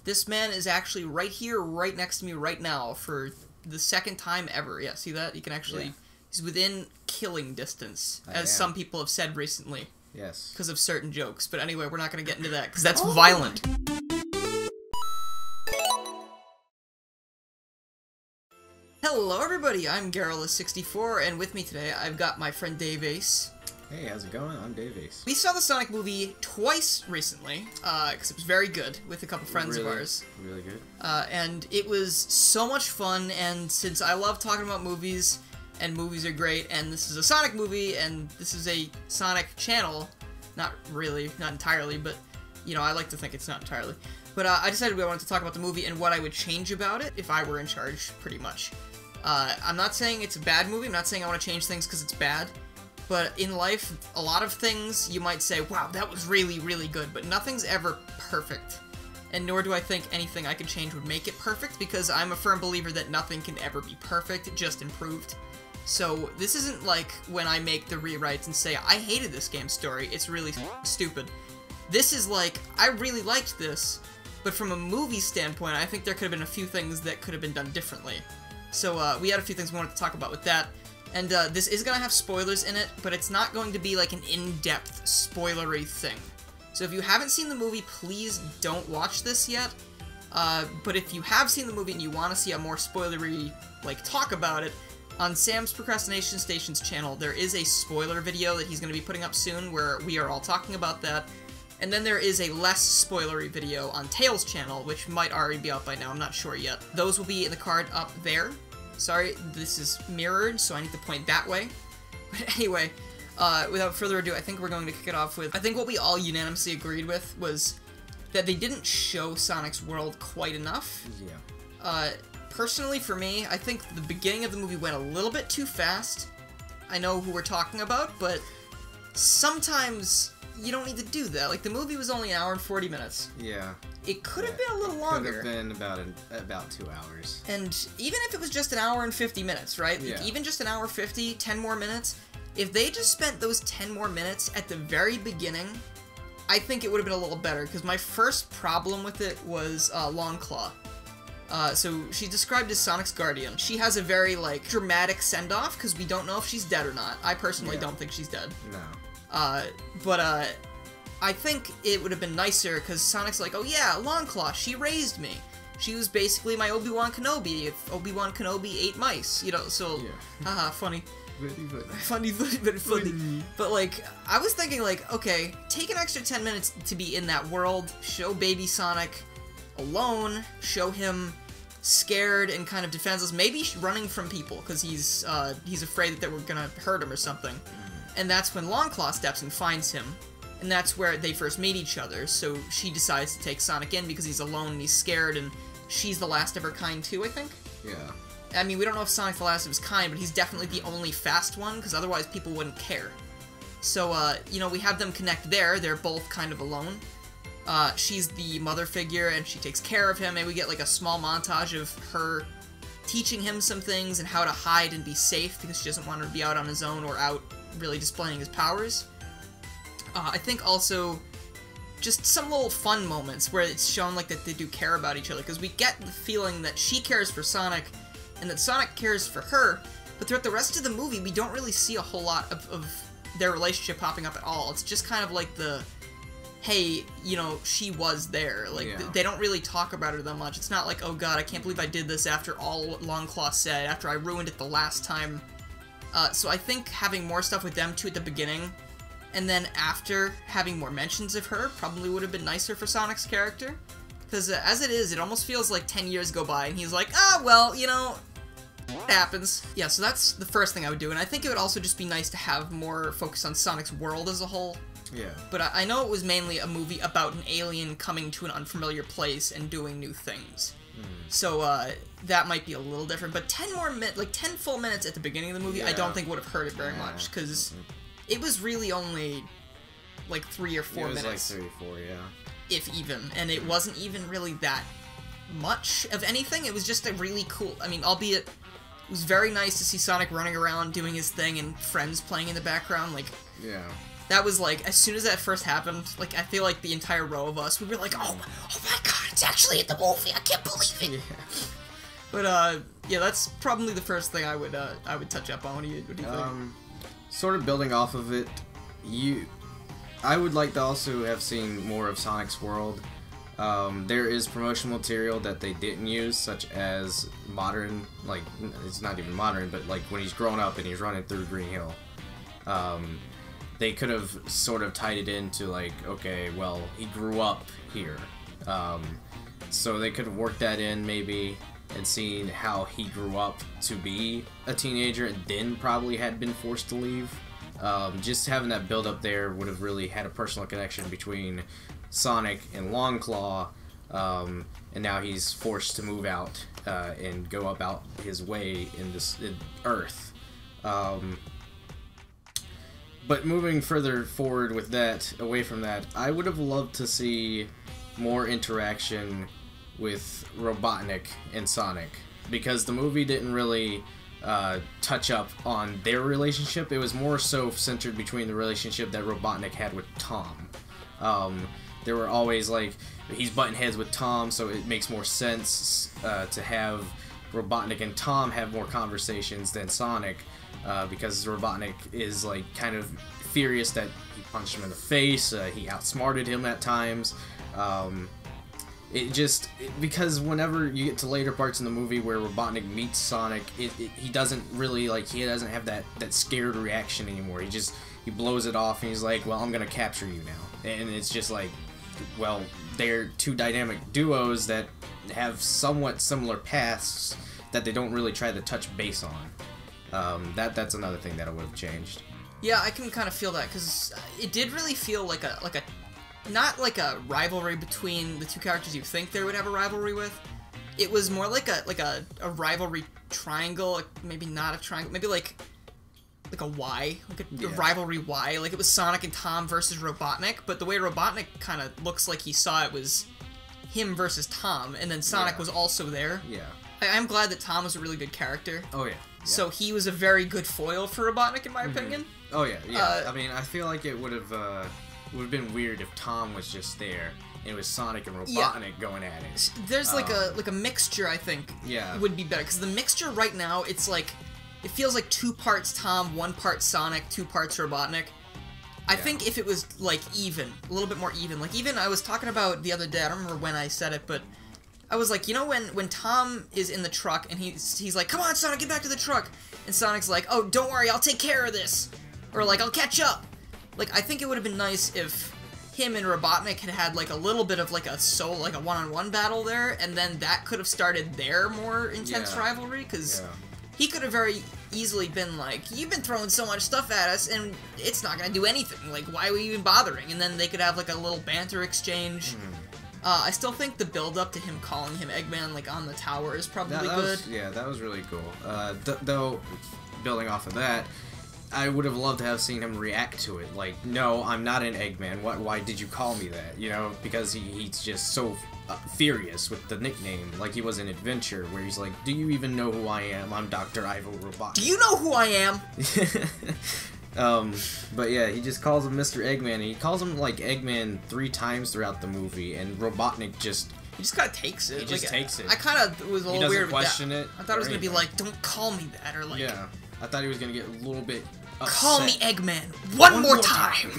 This man is actually right here, right next to me right now for the second time ever. Yeah, see that? You can actually... Yeah. He's within killing distance, as some people have said recently. Yes. Because of certain jokes. But anyway, we're not going to get into that, because that's violent. Hello everybody, I'm Garrulous64, and with me today I've got my friend DaveAce. Hey, how's it going? I'm DaveAce. We saw the Sonic movie twice recently, because it was very good, with a couple friends of ours. Really good. And it was so much fun, and since I love talking about movies, and movies are great, and this is a Sonic movie, and this is a Sonic channel, not really, not entirely, but, you know, I like to think it's not entirely. But I decided we wanted to talk about the movie and what I would change about it if I were in charge, pretty much. I'm not saying it's a bad movie, I'm not saying I want to change things because it's bad, but in life, a lot of things you might say, wow, that was really, really good, but nothing's ever perfect. And nor do I think anything I could change would make it perfect, because I'm a firm believer that nothing can ever be perfect, just improved. So this isn't like when I make the rewrites and say, I hated this game's story, it's really stupid. This is like, I really liked this, but from a movie standpoint, I think there could have been a few things that could have been done differently. So we had a few things we wanted to talk about with that. And this is going to have spoilers in it, but it's not going to be like an in-depth, spoilery thing. So if you haven't seen the movie, please don't watch this yet. But if you have seen the movie and you want to see a more spoilery, like, talk about it, on Sam's Procrastination Station's channel, there is a spoiler video that he's going to be putting up soon where we are all talking about that. And then there is a less spoilery video on Tails' channel, which might already be out by now, I'm not sure yet. Those will be in the card up there. Sorry, this is mirrored, so I need to point that way. But anyway, without further ado, I think we're going to kick it off with... I think what we all unanimously agreed with was that they didn't show Sonic's world quite enough. Yeah. Personally, for me, I think the beginning of the movie went a little bit too fast. I know who we're talking about, but sometimes you don't need to do that. Like, the movie was only an hour and 40 minutes. Yeah. It could have been a little longer. Could have been about 2 hours. And even if it was just an hour and 50 minutes, right? Yeah. Like, even just an hour 50, 10 more minutes, if they just spent those 10 more minutes at the very beginning, I think it would have been a little better, because my first problem with it was Longclaw. So she's described as Sonic's guardian. She has a very, like, dramatic send-off, because we don't know if she's dead or not. I personally don't think she's dead. No. But I think it would have been nicer, because Sonic's like, oh yeah, Longclaw, she raised me. She was basically my Obi-Wan Kenobi, if Obi-Wan Kenobi ate mice, you know, so, haha, funny. Funny, very funny. But, like, I was thinking, like, okay, take an extra 10 minutes to be in that world, show baby Sonic alone, show him scared and kind of defenseless, maybe running from people, because he's afraid that they were gonna hurt him or something. And that's when Longclaw steps and finds him. And that's where they first meet each other, so she decides to take Sonic in because he's alone and he's scared, and she's the last of her kind too, I think? Yeah. I mean, we don't know if Sonic's the last of his kind, but he's definitely the only fast one, because otherwise people wouldn't care. So, you know, we have them connect there, they're both kind of alone. She's the mother figure, and she takes care of him, and we get, like, a small montage of her teaching him some things and how to hide and be safe, because she doesn't want him to be out on his own or out really displaying his powers. I think also just some little fun moments where it's shown like that they do care about each other, because we get the feeling that she cares for Sonic and that Sonic cares for her, but throughout the rest of the movie we don't really see a whole lot of their relationship popping up at all. It's just kind of like the, hey, you know, she was there. Like, they don't really talk about her that much. It's not like, oh god, I can't believe I did this after all what Longclaw said, after I ruined it the last time. So I think having more stuff with them two at the beginning, and then after having more mentions of her, probably would have been nicer for Sonic's character. Because as it is, it almost feels like 10 years go by, and he's like, ah, well, you know, it happens. Yeah, so that's the first thing I would do, and I think it would also just be nice to have more focus on Sonic's world as a whole. Yeah. But I know it was mainly a movie about an alien coming to an unfamiliar place and doing new things. So, that might be a little different, but 10 more minutes, like 10 full minutes at the beginning of the movie, I don't think would have hurt it very much, because it was really only, like, 3 or 4 minutes. It was like 3 or 4, yeah. If even, and it wasn't even really that much of anything. It was just a really cool, I mean, albeit, it was very nice to see Sonic running around doing his thing and friends playing in the background, like, that was like, as soon as that first happened, like, I feel like the entire row of us, we were like, oh my god, it's actually in the movie, I can't believe it! Yeah. But, yeah, that's probably the first thing I would touch up on. What do you think? Sort of building off of it, I would like to also have seen more of Sonic's world. There is promotional material that they didn't use, such as modern, like, it's not even modern, but like when he's grown up and he's running through Green Hill. They could have sort of tied it into like, okay, well, he grew up here. So they could have worked that in maybe and seen how he grew up to be a teenager and then probably had been forced to leave. Just having that build up there would have really had a personal connection between Sonic and Longclaw, and now he's forced to move out and go about his way in Earth. But moving further forward with that, away from that, I would have loved to see more interaction with Robotnik and Sonic, because the movie didn't really touch up on their relationship. It was more so centered between the relationship that Robotnik had with Tom. There were always, like, he's butting heads with Tom, so it makes more sense to have Robotnik and Tom have more conversations than Sonic, because Robotnik is, like, kind of furious that he punched him in the face, he outsmarted him at times. Because whenever you get to later parts in the movie where Robotnik meets Sonic, he doesn't really, like, he doesn't have that scared reaction anymore. He blows it off and he's like, well, I'm gonna capture you now. And it's just like, well, they're two dynamic duos that have somewhat similar paths that they don't really try to touch base on. That's another thing that I would have changed. Yeah, I can kind of feel that, because it did really feel like a not like a rivalry between the two characters you think they would have a rivalry with. It was more like a rivalry triangle, like maybe not a triangle, maybe like a Y, like a rivalry Y. Like it was Sonic and Tom versus Robotnik, but the way Robotnik kind of looks like he saw it was him versus Tom, and then Sonic was also there. Yeah. I'm glad that Tom was a really good character. Oh yeah. So he was a very good foil for Robotnik, in my opinion. Oh yeah, yeah. I mean, I feel like it would have been weird if Tom was just there and it was Sonic and Robotnik going at it. There's like a mixture, I think. Yeah. Would be better, because the mixture right now, it's like, it feels like 2 parts Tom, 1 part Sonic, 2 parts Robotnik. I think if it was like even, a little bit more even. Like even I was talking about the other day, I don't remember when I said it, but I was like, you know when Tom is in the truck and he's like, come on Sonic, get back to the truck, and Sonic's like, oh, don't worry, I'll take care of this, or like, I'll catch up. Like, I think it would have been nice if him and Robotnik had like a little bit of like a one-on-one battle there, and then that could have started their more intense rivalry, because he could have very easily been like, you've been throwing so much stuff at us, and it's not gonna do anything, like, why are we even bothering? And then they could have like a little banter exchange. I still think the build-up to him calling him Eggman, like, on the tower is probably good. That was really cool. Though, building off of that, I would have loved to have seen him react to it. Like, no, I'm not an Eggman. Why did you call me that? You know, because he's just so furious with the nickname. Like he was in Adventure, where he's like, do you even know who I am? I'm Dr. Ivo Robotnik. Do you know who I am? But yeah, he just calls him Mr. Eggman, and he calls him, like, Eggman 3 times throughout the movie, and Robotnik just... He just kind of takes it. He just takes it. I kind of was a little weird with that. He doesn't question it. I thought it was going to be like, don't call me that, or like... Yeah, I thought he was going to get a little bit upset. Call me Eggman one more time!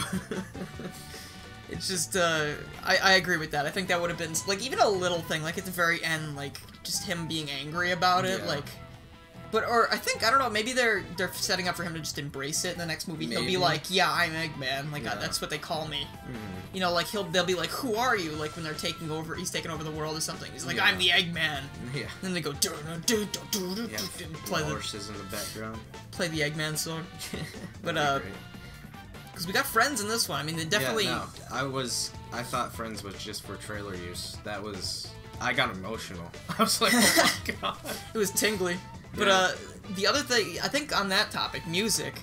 It's just, I agree with that. I think that would have been, like, even a little thing, like, at the very end, like, just him being angry about it, like... But, or, I think, I don't know, maybe they're setting up for him to just embrace it in the next movie. Maybe. He'll be like, yeah, I'm Eggman, like, that's what they call me. You know, like, they'll be like, who are you? Like, when they're taking over, he's taking over the world or something. He's like, I'm the Eggman. Yeah. Then they go, play the horses in the background. Play the Eggman song. But, because we got Friends in this one. I mean, they definitely... Yeah, no, I thought Friends was just for trailer use. That was... I got emotional. I was like, oh my god. It was tingly. But, the other thing, I think on that topic, music,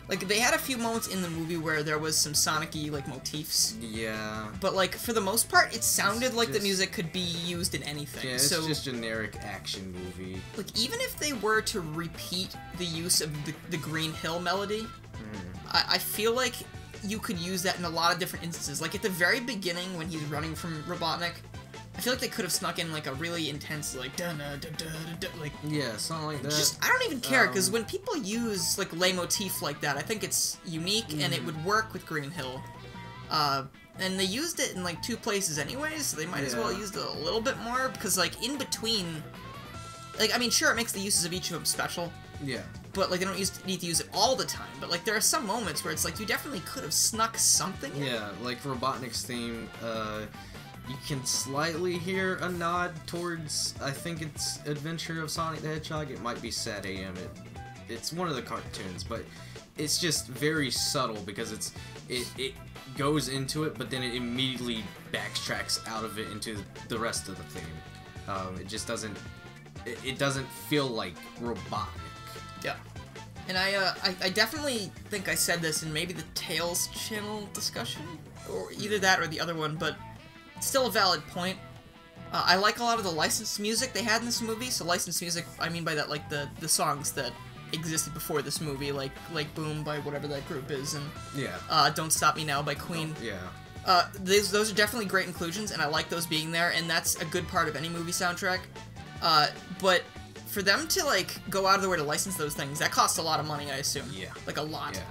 like, they had a few moments in the movie where there was some Sonic-y, like, motifs. Yeah. But, like, for the most part, it sounded like the music could be used in anything. Yeah, it's just generic action movie. Like, even if they were to repeat the use of the Green Hill melody, I feel like you could use that in a lot of different instances. Like, at the very beginning, when he's running from Robotnik, I feel like they could have snuck in, like, a really intense, like, like... Yeah, something like that. Just, I don't even care, because when people use, like, leitmotif like that, I think it's unique, and it would work with Green Hill. And they used it in, like, 2 places anyways, so they might as well use it a little bit more, because, like, in between... Like, I mean, sure, it makes the uses of each of them special. Yeah. But, like, they don't need to use it all the time. But, like, there are some moments where it's like, you definitely could have snuck something in. Yeah, like Robotnik's theme, you can slightly hear a nod towards, I think it's Adventure of Sonic the Hedgehog. It might be Sad AM. It's one of the cartoons, but it's just very subtle because it goes into it, but then it immediately backtracks out of it into the rest of the theme. It just doesn't... It doesn't feel like Robotnik. Yeah. And I definitely think I said this in maybe the Tales channel discussion, or either that or the other one, but it's still a valid point. I like a lot of the licensed music they had in this movie. So licensed music, I mean by that, like, the songs that existed before this movie, like Boom by whatever that group is, and Don't Stop Me Now by Queen. Those are definitely great inclusions, and I like those being there, and that's a good part of any movie soundtrack. But for them to, like, go out of their way to license those things, that costs a lot of money, I assume. Yeah. Like, a lot. Yeah.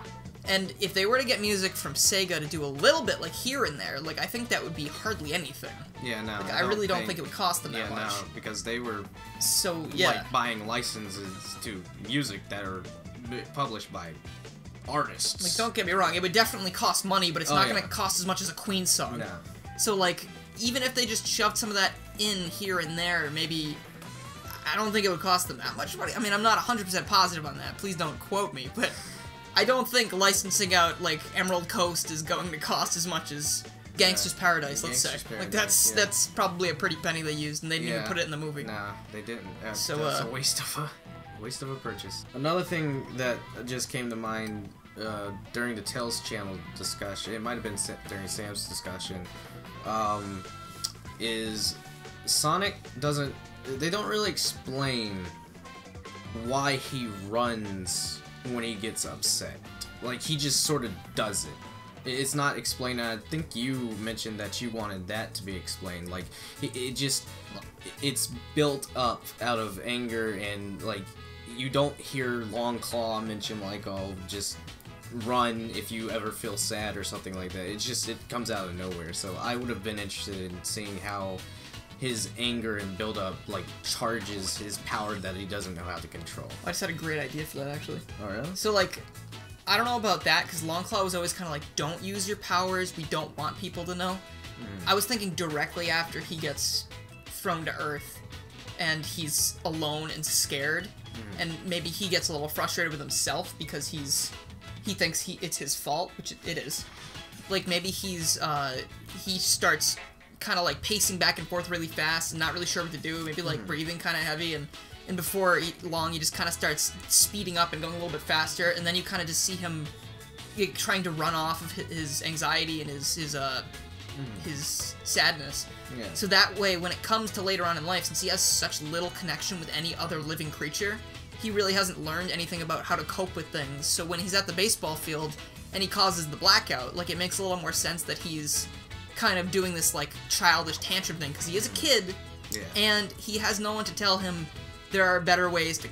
And if they were to get music from Sega to do a little bit, like, here and there, like, I think that would be hardly anything. Yeah, no. Like, I really don't think it would cost them that much. Yeah, no, because they were, like, buying licenses to music that are published by artists. Like, don't get me wrong, it would definitely cost money, but it's not gonna cost as much as a Queen song. No. So, like, even if they just shoved some of that in here and there, maybe... I don't think it would cost them that much money. I mean, I'm not 100% positive on that. Please don't quote me, but I don't think licensing out, like, Emerald Coast is going to cost as much as Gangsta's Paradise, let's say. Like, that's probably a pretty penny they used, and they didn't even put it in the movie. Nah, they didn't. So, that's a waste of a purchase. Another thing that just came to mind during the Tales channel discussion, it might have been during Sam's discussion, is Sonic doesn't... They don't really explain why he runs when he gets upset. Like, he just sort of does it. It's not explained. I think you mentioned that you wanted that to be explained. Like, it's built up out of anger, and, like, you don't hear Long Claw mention, like, oh, just run if you ever feel sad or something like that. It comes out of nowhere. So I would have been interested in seeing how his anger and build-up, like, charges his power that he doesn't know how to control. I just had a great idea for that, actually. Oh, really? So, like, I don't know about that, because Longclaw was always kind of like, don't use your powers, we don't want people to know. I was thinking directly after he gets thrown to Earth, and he's alone and scared, and maybe he gets a little frustrated with himself because he thinks it's his fault, which it is. Like, maybe he starts kind of like pacing back and forth really fast and not really sure what to do, maybe like breathing kind of heavy, and before long he just kind of starts speeding up and going a little bit faster, and then you kind of just see him trying to run off of his anxiety and his sadness. Yeah. So that way, when it comes to later on in life, since he has such little connection with any other living creature, he really hasn't learned anything about how to cope with things. So when he's at the baseball field and he causes the blackout, like, it makes a little more sense that he's kind of doing this, like, childish tantrum thing, because he is a kid, and he has no one to tell him there are better ways to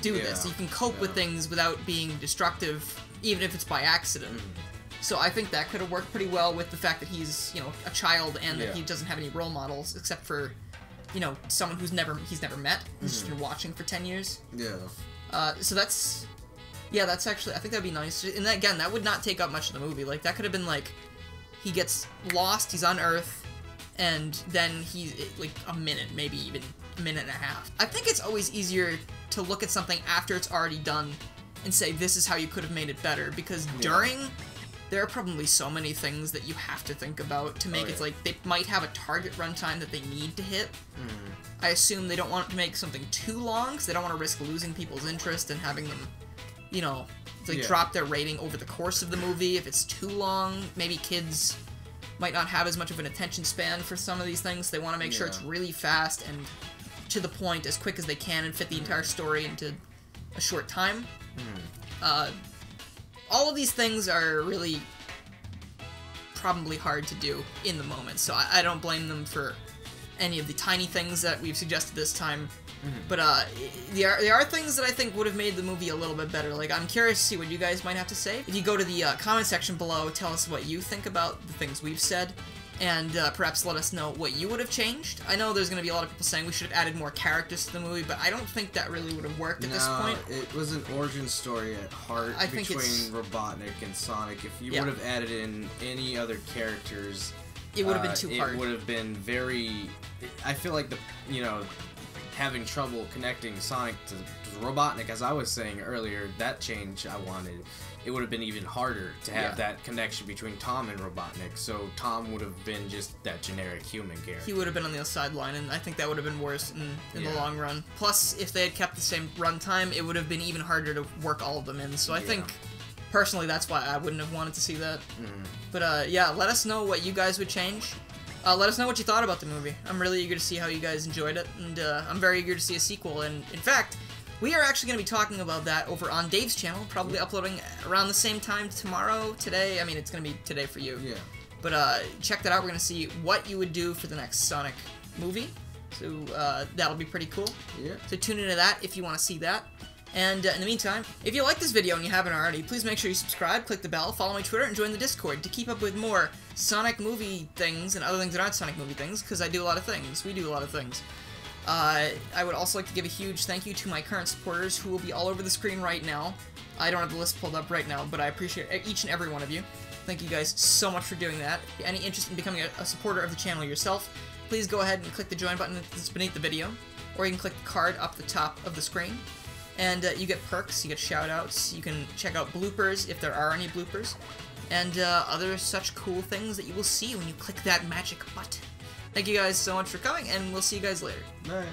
do this. You can cope with things without being destructive, even if it's by accident. So I think that could have worked pretty well with the fact that he's, you know, a child, and that he doesn't have any role models except for, you know, someone he's never met. He's just been watching for 10 years. So that's actually, I think that'd be nice. And again, that would not take up much of the movie. Like, that could have been like, he gets lost, he's on Earth, and then like, a minute, maybe even a minute and a half. I think it's always easier to look at something after it's already done and say, this is how you could have made it better, because during, there are probably so many things that you have to think about to make it, like, they might have a target runtime that they need to hit. I assume they don't want to make something too long, because they don't want to risk losing people's interest and having them, you know, like, drop their rating over the course of the movie. If it's too long, maybe kids might not have as much of an attention span for some of these things. They want to make sure it's really fast and to the point, as quick as they can, and fit the entire story into a short time. All of these things are really probably hard to do in the moment, so I don't blame them for any of the tiny things that we've suggested this time. But there are things that I think would have made the movie a little bit better. Like, I'm curious to see what you guys might have to say. If you go to the comment section below, tell us what you think about the things we've said, and perhaps let us know what you would have changed. I know there's going to be a lot of people saying we should have added more characters to the movie, but I don't think that really would have worked at this point. It was an origin story at heart between Robotnik and Sonic. If you would have added in any other characters, it would have been too hard. It would have been very... I feel like having trouble connecting Sonic to Robotnik, as I was saying earlier, that change I wanted. It would have been even harder to have that connection between Tom and Robotnik, so Tom would have been just that generic human character. He would have been on the sideline, and I think that would have been worse in the long run. Plus, if they had kept the same runtime, it would have been even harder to work all of them in, so I think, personally, that's why I wouldn't have wanted to see that. But, yeah, let us know what you guys would change. Let us know what you thought about the movie. I'm really eager to see how you guys enjoyed it, and I'm very eager to see a sequel, and in fact, we are actually going to be talking about that over on Dave's channel, probably uploading around the same time tomorrow, today. I mean, it's going to be today for you. Yeah. But check that out. We're going to see what you would do for the next Sonic movie. So that'll be pretty cool. Yeah. So tune into that if you want to see that. And in the meantime, if you like this video and you haven't already, please make sure you subscribe, click the bell, follow my Twitter, and join the Discord to keep up with more Sonic movie things and other things that aren't Sonic movie things, because I do a lot of things. We do a lot of things. I would also like to give a huge thank you to my current supporters who will be all over the screen right now. I don't have the list pulled up right now, but I appreciate each and every one of you. Thank you guys so much for doing that. If you have any interest in becoming a supporter of the channel yourself, please go ahead and click the join button that's beneath the video, or you can click the card up the top of the screen. And you get perks, you get shoutouts, you can check out bloopers if there are any bloopers, and other such cool things that you will see when you click that magic button. Thank you guys so much for coming, and we'll see you guys later. Bye.